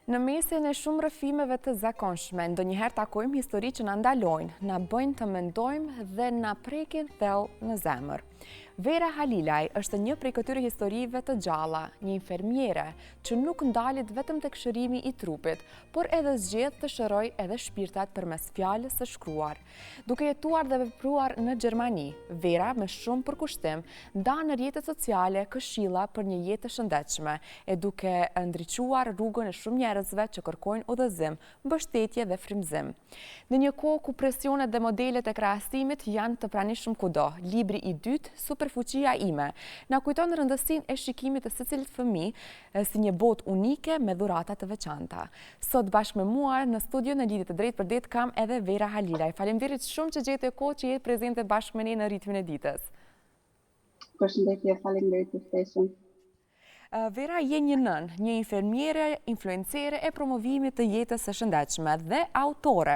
Në mesin e shumë rrëfimeve të zakonshme, ndonjëherë takojmë histori që na ndalojnë, na bëjnë të mendojmë dhe na prekin thellë në zemër. Vera Halilaj është një prej këtyre historive të gjalla, një infermiere që nuk ndalet vetëm tek shërimi i trupit, por edhe zgjedh të shëroj edhe shpirtat përmes fjalës së shkruar. Duke jetuar dhe vepruar në Gjermani, Vera me shumë përkushtim ndan në rrjetet sociale këshilla për një jetë të shëndetshme, e duke ndriçuar rrugën e shumë njerëzve që kërkojnë udhëzim, mbështetje dhe frymëzim. Në një kohë ku presionet dhe modelet e krahasimit janë të pranishëm kudo, libri i dytë, Superfuqia ime, na kujton rëndësinë e shikimit të secilit fëmijë si një botë unike me dhurata të veçanta. Sot bashkë me mua në studion në lidhje të drejtë për ditë kam edhe Vera Halilaj. Faleminderit shumë që gjete kohë që jetë prezente bashkë me ne në ritmin e ditës. Përshëndetje, faleminderit për ftesën. Vera, je një nën, një infermiere, influencere e promovimit të jetës së shëndetshme dhe autore.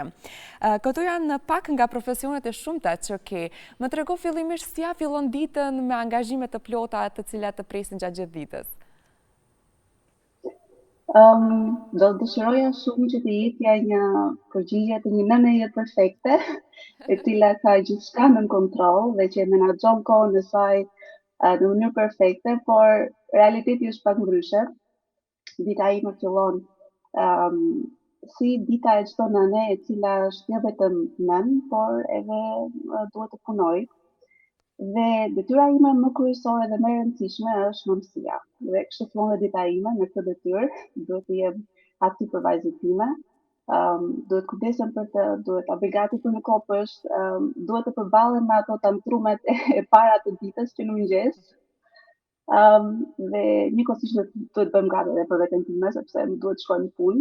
Këto janë pak nga profesionet e shumta që ke. Më trego fillimisht si ja fillon ditën me angazhime të plota të cilat të presin gjatë gjithë ditës. Do dëshiroja shumë që të jepja një përgjigje të një nëne perfekte, e cila ka gjithçka në kontroll dhe që e menaxhon kohën e saj në mënyrë perfekte, por realiteti është pak ndryshe. Dita ime fillon si dita e çdo nëne e cila është jo vetëm nën, por edhe duhet të punojë. Dhe detyra ime më kryesore dhe më e rëndësishme është mëmësia. Dhe kështu fillon dhe dita ime me këtë detyrë, duhet të jem aty për vajzën time, duhet kujdesem për të, duhet ta bëj gati për në kopësht, duhet të përballem me ato tantrumet e para të ditës që në mëngjes. Dhe njëkohësisht duhet bëjmë gati edhe për veten time sepse më duhet të shkoj në punë.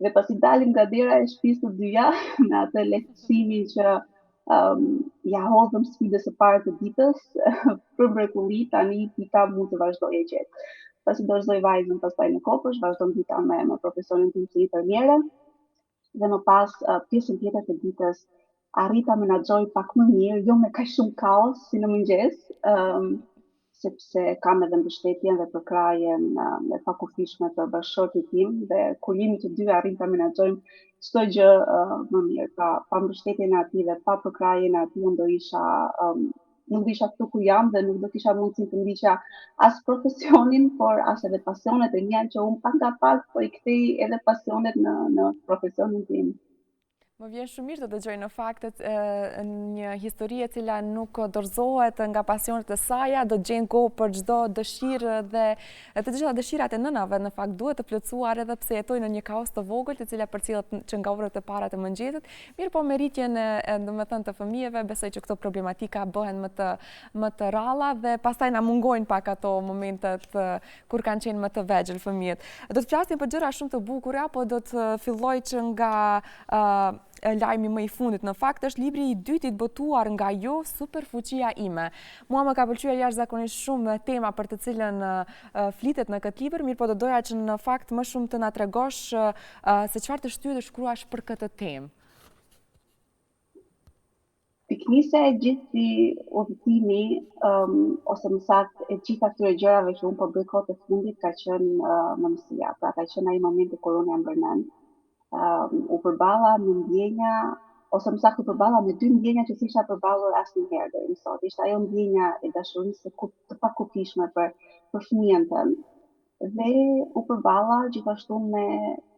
Dhe pasi dalim nga dera e shtëpisë të dyja me atë lehtësimin që ja hodhëm sfidës së parë të ditës, për mrekulli tani pika mund të vazhdojë qetë. Pasi dorëzoj vajzën pastaj në kopësht, vazhdon dita me profesionin tim si infermiere, dhe më pas pjesën tjetër të ditës arrita menaxhoj pak më mirë, jo me kaq shumë kaos si në mëngjes, sepse kam edhe mbështetjen dhe përkrajen e pakufishme të bashkëshortit tim dhe kur jemi të dy arrim ta menaxhojmë çdo gjë më mirë. Pa mbështetjen e atij dhe pa përkrajen e atij do isha nuk do isha këtu ku jam dhe nuk do kisha mundësinë të ndiqja as profesionin, por as edhe pasionet e mia që unë pak nga pak po i kthej edhe pasionet në profesionin tim. Më vjen shumë mirë të dëgjoj në fakt një histori e cila nuk dorëzohet nga pasionet e saj, do të gjen kohë për çdo dëshirë dhe të gjitha dëshirat e nënave në fakt duhet të plotësuar edhe pse jetojnë në një kaos të vogël, të cilat përcjellet që nga orët e para të mëngjesit. Mirë, po me rritjen domethënë të fëmijëve, besoj që këto problematika bëhen më të rralla dhe pastaj na mungojnë pak ato momentet kur kanë qenë më të vegjël fëmijët. Do të flasim për gjëra shumë të bukura, po do të filloj që nga lajmi më i fundit. Në fakt është libri i dytë i botuar nga ju, Superfuqia ime. Mua më ka pëlqyer jashtëzakonisht shumë tema për të cilën flitet në këtë libër, mirë po do doja që në fakt më shumë të na tregosh se çfarë të shtyhet të shkruash për këtë temë. Piknise e gjithë udhëtimi, ose më saktë e gjitha këtyre gjërave që unë po bëj kohët e fundit ka qenë mëmësia. Pra ka qenë ai momenti kur unë jam bërë nën. U përballa me ndjenja, ose më saktë u përballa me dy ndjenja që s'isha përballur asnjëherë deri më sot. Ishte ajo ndjenja e dashurisë të pakufishme për fëmijën tënd. Dhe u përballa gjithashtu me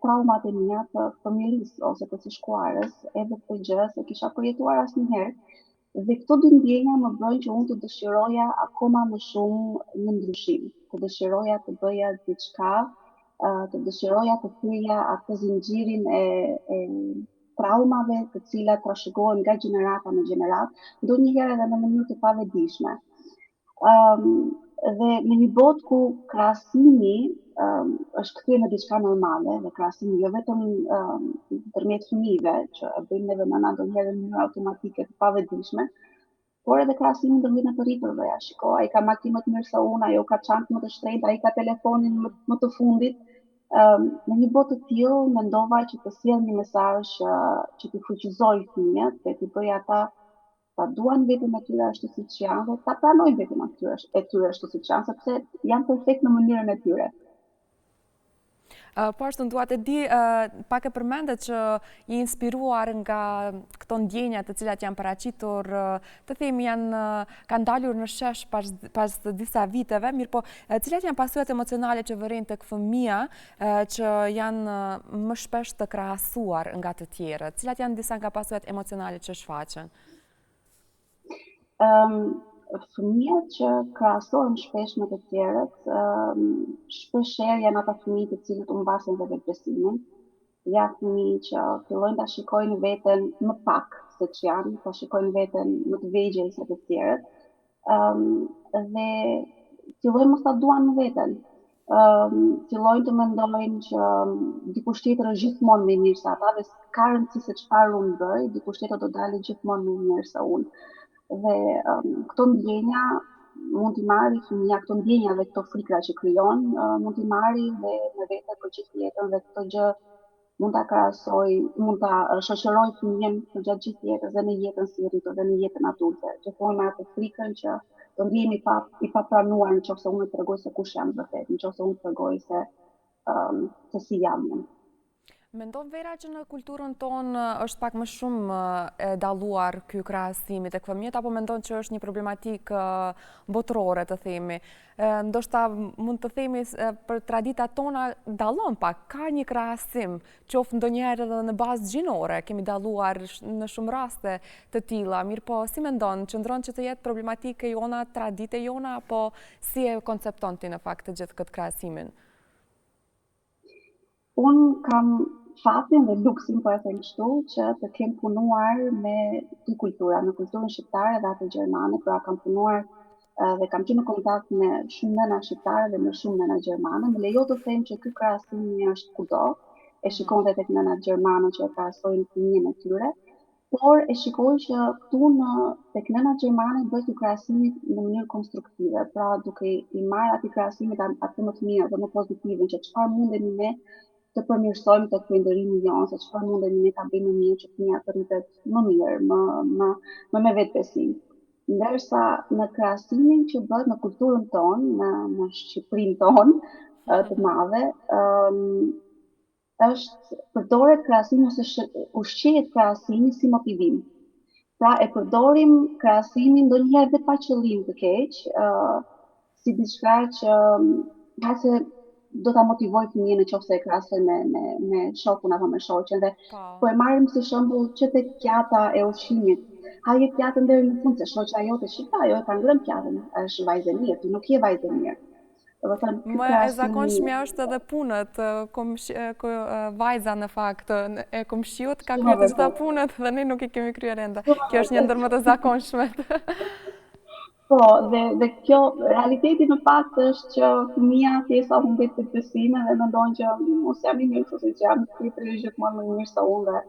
traumat e mia të fëmijërisë ose të së shkuarës, edhe këtë gjë se kisha përjetuar asnjëherë. Dhe këto dy ndjenja më bëjnë që unë të dëshiroja akoma më shumë në ndryshim, të dëshiroja të bëja diçka, të dëshiroja të kryja atë zinxhirin e traumave të cilat trashëgohen nga gjenerata në gjeneratë, ndonjëherë edhe në mënyrë të pavetëdijshme. Dhe në një botë ku krahasimi është kthyer në diçka normale, dhe krahasimi jo vetëm ndërmjet fëmijëve, që e bëjmë edhe nëna ndonjëherë në mënyrë automatike të pavetëdijshme, por edhe krahasimi ndërmjet të rritërve. Ja, shiko, ai ka makinë më të mirë se unë, ajo ka çantë më të shtrenjtë, ai ka telefonin më të fundit. Në një botë të tillë mendova që të sjell një mesazh që t'i fuqizoj fëmijët dhe t'i bëj ata ta duan veten e tyre ashtu siç janë dhe ta pranojnë veten e tyre ashtu siç janë, sepse janë perfekt në mënyrën e tyre. Po ashtu dua të di, pak e përmendet që i inspiruar nga këto ndjenja të cilat janë paraqitur, të themi kanë dalur në shesh pas disa viteve, mirë po, cilat janë pasojat emocionale që vëren tek fëmia që janë më shpesh të krahasuar nga të tjerët? Cilat janë disa nga pasojat emocionale që shfaqen? Fëmijët që krahasohen shpesh me të tjerët, shpeshherë janë ata fëmijë të cilët u mbasin dhe vetbesimin. Ja fëmijë që fillojnë ta shikojnë veten më pak se ç'janë, ta shikojnë veten më të vegjël se të tjerët, dhe fillojnë mos ta duan veten. Fillojnë të mendojnë që dikush tjetër është gjithmonë më i mirë se ata dhe s'ka rëndësi se çfarë unë bëj, dikush tjetër do dalë gjithmonë më i mirë se unë. Dhe këto ndjenja mund t'i marrë fëmia, këto ndjenja dhe këto frikra që krijon, mund t'i marrë dhe në vete për gjithë jetën dhe këtë gjë mund ta krahasoj, mund ta shoqëroj fëmijën për gjatë gjithë jetës dhe në jetën si rritur dhe në jetën adulte. Gjithmonë me atë frikën që do ndihemi i papranuar nëse unë tregoj se kush jam vërtet, nëse unë tregoj se si jam unë. Mendon Vera që në kulturën tonë është pak më shumë e dalluar ky krahasimi tek fëmijët, apo mendon që është një problematikë botërore të themi? Ndoshta mund të themi për traditat tona dallon pak, ka një krahasim, qoftë ndonjëherë edhe në bazë gjinore, kemi dalluar në shumë raste të tilla, mirë po si mendon, qëndron që të jetë problematike jona, tradite jona, apo si e koncepton ti në fakt të gjithë këtë krahasimin? Unë kam fatin dhe luksin, po e them kështu, që të kem punuar me dy kultura, me kulturën shqiptare dhe atë gjermane, pra kam punuar dhe kam qenë në kontakt me shumë nëna shqiptare dhe me shumë nëna gjermane. Më lejo të them që ky krahasim është kudo. E shikon dhe tek nënat gjermane që e krahasojnë fëmijën e tyre, por e shikoj që këtu tek nënat gjermane bëhet ky krahasimit në mënyrë konstruktive, pra duke i marrë atij krahasimit atë më të mirë dhe më pozitive, që çfarë mundemi ne të përmirësojmë tek prindërimi jonë, se çfarë mundemi ne ta bëjmë më mirë që fëmia të rritet më mirë, më me vetbesim. Ndërsa në krahasimin që bëhet në kulturën tonë, në Shqipërinë tonë të madhe, është përdoret krahasimi ose ushqehet krahasimi si motivim. Pra e përdorim krahasimin ndonjëherë dhe pa qëllim të keq, si diçka që hase do ta motivoj fëmijën nëse e krahasoj me shokun apo me shoqen dhe po e marrim si shembull që tek pjata e ushqimit. Haje pjatën deri në fund se shoqja jote shika, ajo e ka ngrënë pjatën, është vajzë e mirë, ti nuk je vajzë e mirë. Më e zakonshmja është edhe punët, vajza në fakt, e komshiut ka kryer të gjitha punët dhe ne nuk i kemi kryer ende. Kjo është një ndër më të zakonshmet. Po, dhe kjo realiteti në fakt është që fëmia thjesht humbet vetbesimin dhe mendon që mos jam i mirë kështu siç jam, tjetri është gjithmonë më i mirë se unë dhe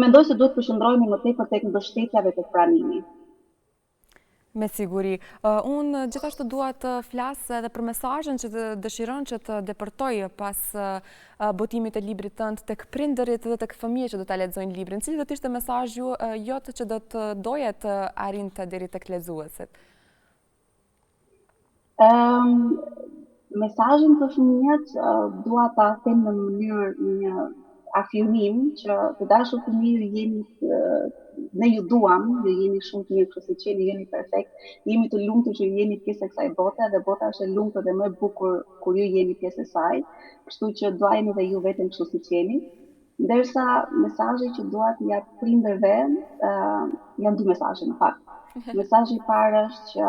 mendoj se duhet përqendrohemi më tepër tek mbështetja dhe tek pranimi. Me siguri. Unë gjithashtu dua të flas edhe për mesazhin që të dëshiron që të depërtoj pas botimit të librit tënd tek prindërit dhe tek fëmijët që do ta lexojnë librin. Cili do të ishte mesazhi jot që do të doje të arrinte deri tek lexuesit? Mesazhin për fëmijët dua ta them në mënyrë një afirmim që të dashur fëmijë jeni ne ju duam, ju jeni shumë të mirë kështu siç jeni, jeni perfekt, jemi të lumtur që ju jeni pjesë e kësaj bote dhe bota është e lumtur dhe më e bukur kur ju jeni pjesë e saj, kështu që duajeni dhe ju veten kështu siç jeni. Ndërsa mesazhi që dua t'i jap prindërve, janë dy mesazhe në fakt. Mesazhi i parë është që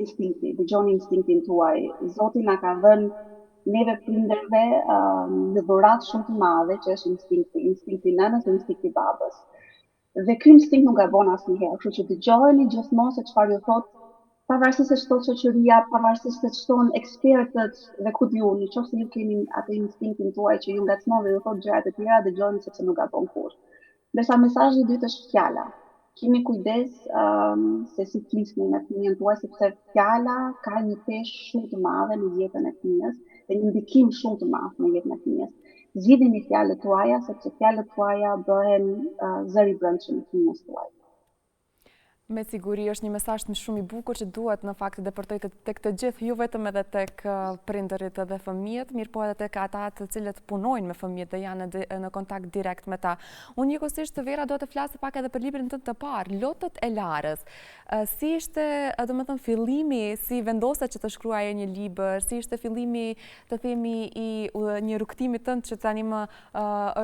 instinkti, dëgjoni instinktin tuaj. Zoti na ka dhënë neve prindërve një dhuratë shumë të madhe që është instinkti nënës dhe instinkti babës. Dhe ky instinkt nuk gabon asnjëherë, kështu që dëgjojeni gjithmonë se çfarë ju thotë, pavarësisht se ç'thot shoqëria, pavarësisht se ç'thon ekspertët dhe ku diun, nëse ju keni atë instinktin tuaj që ju ngacmon dhe ju thotë gjërat e tjera, dëgjoni sepse nuk gabon kurrë. Ndërsa mesazhi i dytë është fjala. Keni kujdes se si flisni me fëmijën tuaj, sepse fjala ka një peshë shumë të madhe në jetën e fëmijës dhe një ndikim shumë të madh në jetën e fëmijës. Zgjidhni fjalët tuaja, sepse fjalët tuaja bëhen zëri i brendshëm i fëmijës tuaj. Me siguri është një mesazh shumë i bukur që duhet në fakt të depërtoj tek të gjithë, jo vetëm edhe tek prindërit dhe fëmijët, mirë po edhe tek ata të cilët punojnë me fëmijët dhe janë në kontakt direkt me ta. Unë njëkohësisht Vera do të flasë pak edhe për librin tënd të parë, Lotët e Larës. Si ishte, domethënë fillimi, si vendosa që të shkruaje një libër, si ishte fillimi, të themi, i një rrugtimi tënd që tani më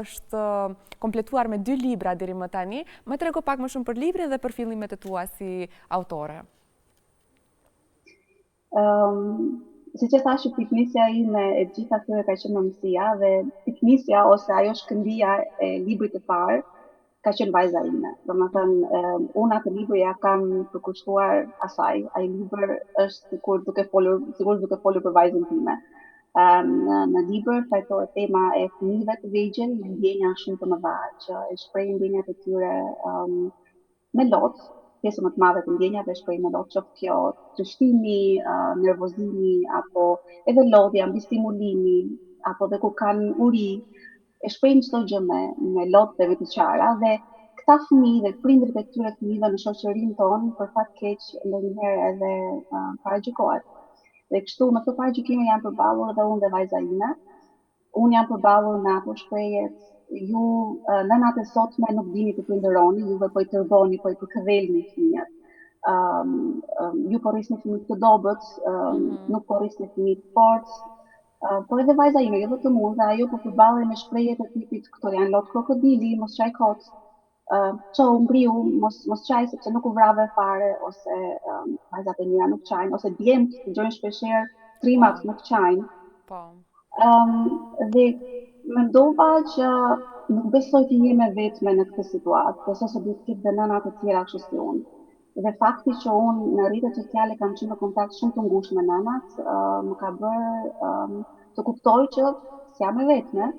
është kompletuar me 2 libra deri më tani. Më trego pak më shumë për librin dhe për fillimet e tua si autore. Si që thashë, piknisja ime e gjitha këtyre ka qenë mëmësia dhe piknisja ose ajo shkëndija e librit të parë ka qenë vajza ime. Domethënë, unë atë libër ja kam përkushtuar asaj. Ai libër është sikur duke folur për vajzën time. Në libër trajtohet tema e fëmijëve të vegjël me ndjenja shumë të mëdha që e shprehin ndjenjat e tyre me lot, pjesë më të madhe të ndjenjave shprehin me lot, qoftë kjo trështimi, nervozimi apo edhe lodhja mbi stimulimi, apo dhe kur kanë uri, e shprehin çdo gjë me lot dhe me të qara dhe këta fëmijë dhe prindërit e këtyre fëmijëve në shoqërinë tonë për fat keq ndonjëherë edhe paragjykohet. Dhe kështu me këto paragjykime janë përballur edhe unë dhe vajza ime. Unë jam përballur me ato shprehjet, ju nënat e sotme nuk dini të prindëroni, juve po i tërgoni, po i përkëdhelni fëmijët. Ju po rrisni fëmijë të dobët, nuk po rrisni fëmijë të fortë. Por edhe vajza ime, jo vetëm unë, dhe ajo po përballet me shprehje të tipit këto janë lot krokodili, mos qaj kot, çau mbriu, mos qaj sepse nuk u vrave fare, ose vajzat e mia nuk qajnë, ose djemt dëgjojnë shpeshherë trimat nuk qajnë. Po. Dhe mendova që nuk besoj të jem e vetme në këtë situatë, besoj se duhet të ketë dhe nëna të tjera kështu si unë. Dhe fakti që unë në rrjetet sociale kam qenë në kontakt shumë të ngushtë me nënat, më ka bërë të kuptoj që s'jam e vetme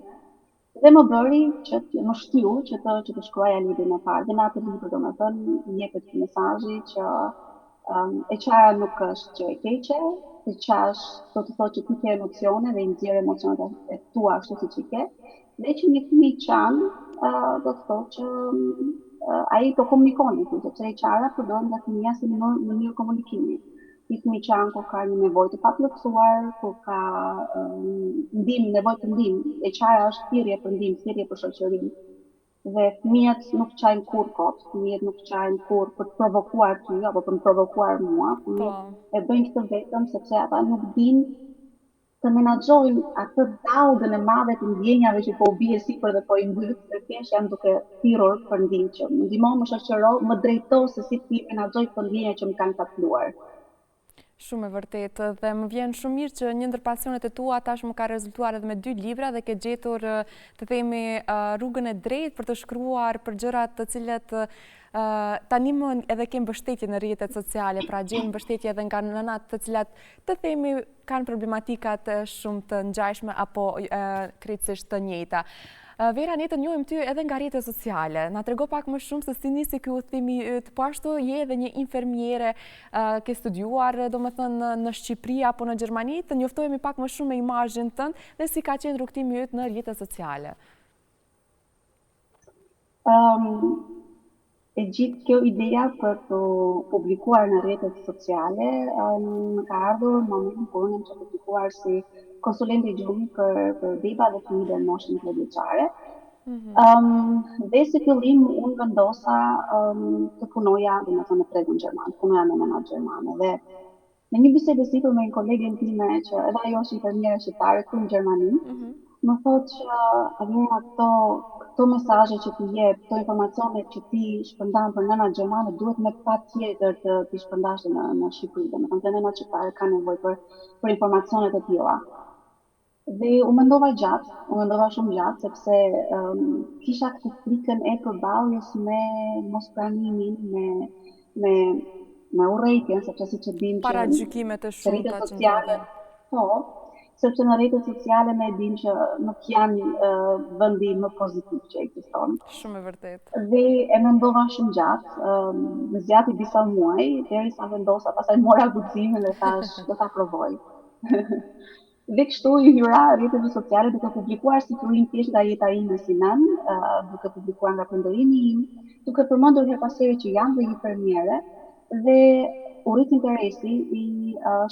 dhe më bëri që më shtyu që të shkruaja librin e parë. Dhe në atë libër domethënë jepet mesazhi që e qara nuk është që e keqe, e qash do të thotë që ti ke emocione dhe i nxjerr emocionet e tua ashtu siç i ke, dhe që një fëmijë qan do të thotë që ai po komunikon me ty, sepse e qara përdoren nga fëmia si mënyrë komunikimi. Një fëmijë qan kur ka një nevojë të paplotësuar, kur ka nevojë për ndihmë, e qara është thirrje për ndihmë, thirrje për shoqëri. Dhe fëmijët nuk qajnë kur kot, fëmijët nuk qajnë kur për të provokuar ty apo për të provokuar mua, fëmijët e bëjnë këtë vetëm sepse ata nuk dinë të menaxhojnë atë dallgën e madhe të ndjenjave që po u bie sipër dhe po i mbyt, dhe thjesht janë duke thirrur për ndihmë që më ndihmo, më shoqëro, më drejto se si ti menaxhoj këto ndjenja që më kanë kapluar. Shumë e vërtetë dhe më vjen shumë mirë që një ndër pasionet e tua tashmë ka rezultuar edhe me 2 libra dhe ke gjetur të themi rrugën e drejtë për të shkruar për gjërat të cilet tani më edhe ke mbështetje në rrjetet sociale, pra gjen mbështetje edhe nga nënat të cilat të themi kanë problematikat shumë të ngjashme apo krejtësisht të njëjta. Vera, ne të njohim ty edhe nga rrjetet sociale. Na trego pak më shumë se si nisi ky udhëtimi yt, po ashtu je edhe një infermiere, ke studiuar domethënë në Shqipëri apo në Gjermani, të njoftohemi pak më shumë me imazhin tënd dhe si ka qenë rrugtimi yt në rrjetet sociale. E gjithë kjo ideja për të publikuar në rrjetet sociale më ka ardhur në momentin kur unë jam certifikuar si konsulente gjumi për beba dhe fëmijë në moshën 3 vjeçare. Dhe si fillim unë vendosa të punoja domethënë në tregun gjerman, punoja me nëna gjermane dhe në një bisedë sipër me një kolegen time që edhe ajo është infermiere shqiptare këtu në Gjermani, më thotë që Alina, këto mesazhe që ti jep, këto informacione që ti shpërndan për nënat gjermane duhet me patjetër të ti shpërndash në Shqipëri, domethënë të nënat shqiptare kanë nevojë për informacione të tilla. Dhe u mendova shumë gjatë, sepse kisha këtë frikën e përballjes me mospranimin, me urrejtjen, sepse siç e dimë që paragjykimet e shumta që ndodhin. Po, sepse në rrjetet sociale ne dimë që nuk janë vendi më pozitiv që ekziston. Shumë e vërtetë. Dhe e mendova shumë gjatë, më zgjati disa muaj, derisa vendosa, pastaj mora guximin dhe thash do ta provoj. Dhe kështu i hyra rrjeteve sociale duke publikuar si fillim thjesht nga jeta ime si nën, duke publikuar nga prindërimi im, duke përmendur her pas here që jam dhe një fermiere dhe u rrit interesi i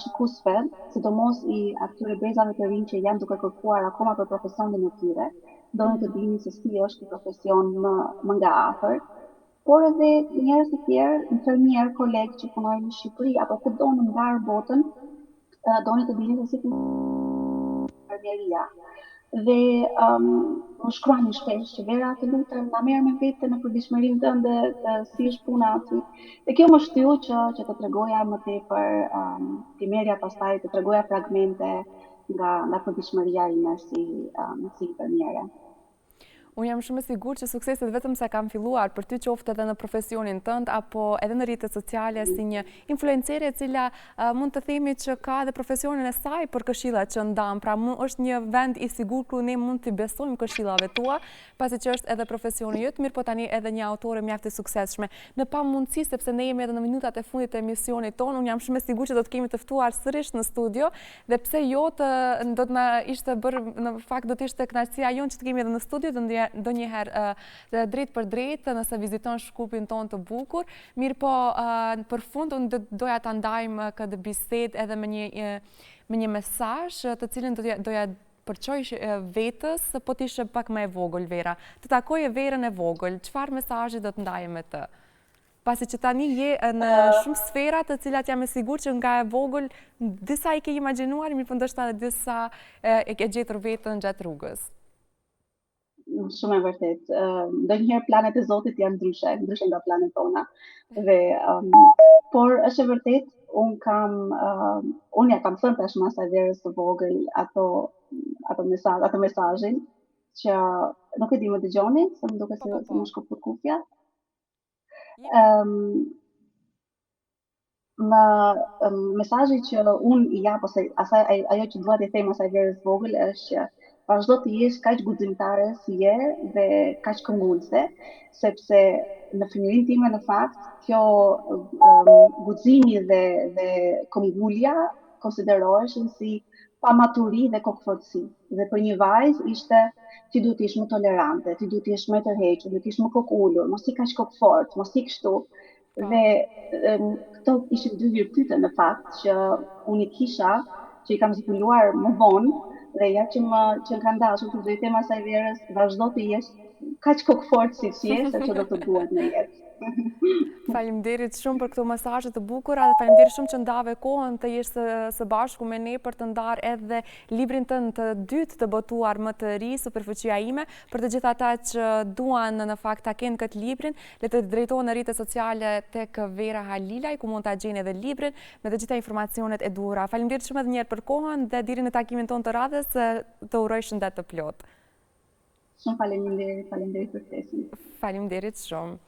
shikuesve, sidomos i atyre brezave të rinj që janë duke kërkuar akoma për profesionin e tyre, donin të dinin se si është ky profesion më nga afër, por edhe njerëz të tjerë, infermier, kolegë që punojnë në Shqipëri apo kudo në mbar botën, donin të dinin se si infermieria. Dhe më shkruanin shpesh që Vera të lutem na merr me vete në përditshmërinë tënde, si është puna aty. Dhe kjo më shtyu që të tregoja më tepër, të merrja pastaj të tregoja fragmente nga përditshmëria ime si infermiere. Unë jam shumë e sigurt që sukseset vetëm se kam filluar për ty qoftë edhe në profesionin tënd apo edhe në rrjetet sociale si një influencere e cila mund të themi që ka edhe profesionin e saj për këshillat që ndam. Pra është një vend i sigurt ku ne mund të besojmë këshillave tua, pasi që është edhe profesioni jot, mirë po tani edhe një autore mjaft e suksesshme. Në pamundësi sepse ne jemi edhe në minutat e fundit të emisionit tonë, unë jam shumë e sigurt që do të kemi të ftuar sërish në studio dhe pse jo do të na ishte bërë në fakt do të ishte kënaqësia jonë që të kemi edhe në studio do njëherë drejt për drejt nëse viziton Shkupin ton të bukur. Mirë po, për fund, unë doja të ndajmë këtë bisedë edhe me një mesazh të cilin doja përqoj vetës, po t'ishe pak më e vogël, Vera. Të takoje Verën e vogël, çfarë mesazhi do të ndaje me të? Pasi që tani je në shumë sfera të cilat jam e sigurt që nga e vogël disa i ke imagjinuar, mirë po ndoshta edhe disa e ke gjetur vetën gjatë rrugës. Shumë e vërtet. Ndonjëherë planet e Zotit janë ndryshe nga planet tona. Dhe por është e vërtet, unë ja kam thënë tashmë asaj Verës së vogël ato mesazhin që nuk e di më dëgjoni, se më duket se më shkoput kufja. Mesazhi që unë i jap ose ajo që dua t'i them asaj Verës së vogël është që vazhdo të jesh kaq guximtare si je dhe kaq këmbgulse, sepse në fëmijërinë time në fakt kjo guximi dhe këmbgulja konsideroheshin si pamaturi dhe kokëfortësi. Dhe për një vajzë ishte ti duhet të jesh më tolerante, ti duhet të jesh më e tërhequr, duhet të jesh më kokëulur, mos i kaq kokëfort, mos i kështu. Dhe këto ishin dy virtyte në fakt që unë i kisha, që i kam zbuluar më vonë, dhe ja që më kanë dashur të do i them asaj Verës, vazhdo të jesh kaq kokëfort si je, sepse do të duhet në jetë. Faleminderit shumë për këto mesazhe të bukura dhe faleminderit shumë që ndave kohën të jesh së bashku me ne për të ndarë edhe librin tënd të dytë të botuar më të ri, Superfuqia ime. Për të gjithë ata që duan në fakt ta kenë këtë librin, le të drejtohen në rrjetet sociale tek Vera Halilaj, ku mund ta gjeni edhe librin me të gjitha informacionet e duhura. Faleminderit shumë edhe një herë për kohën dhe deri në takimin tonë të radhës të uroj shëndet të plotë. Shumë faleminderit për ftesën. Faleminderit shumë.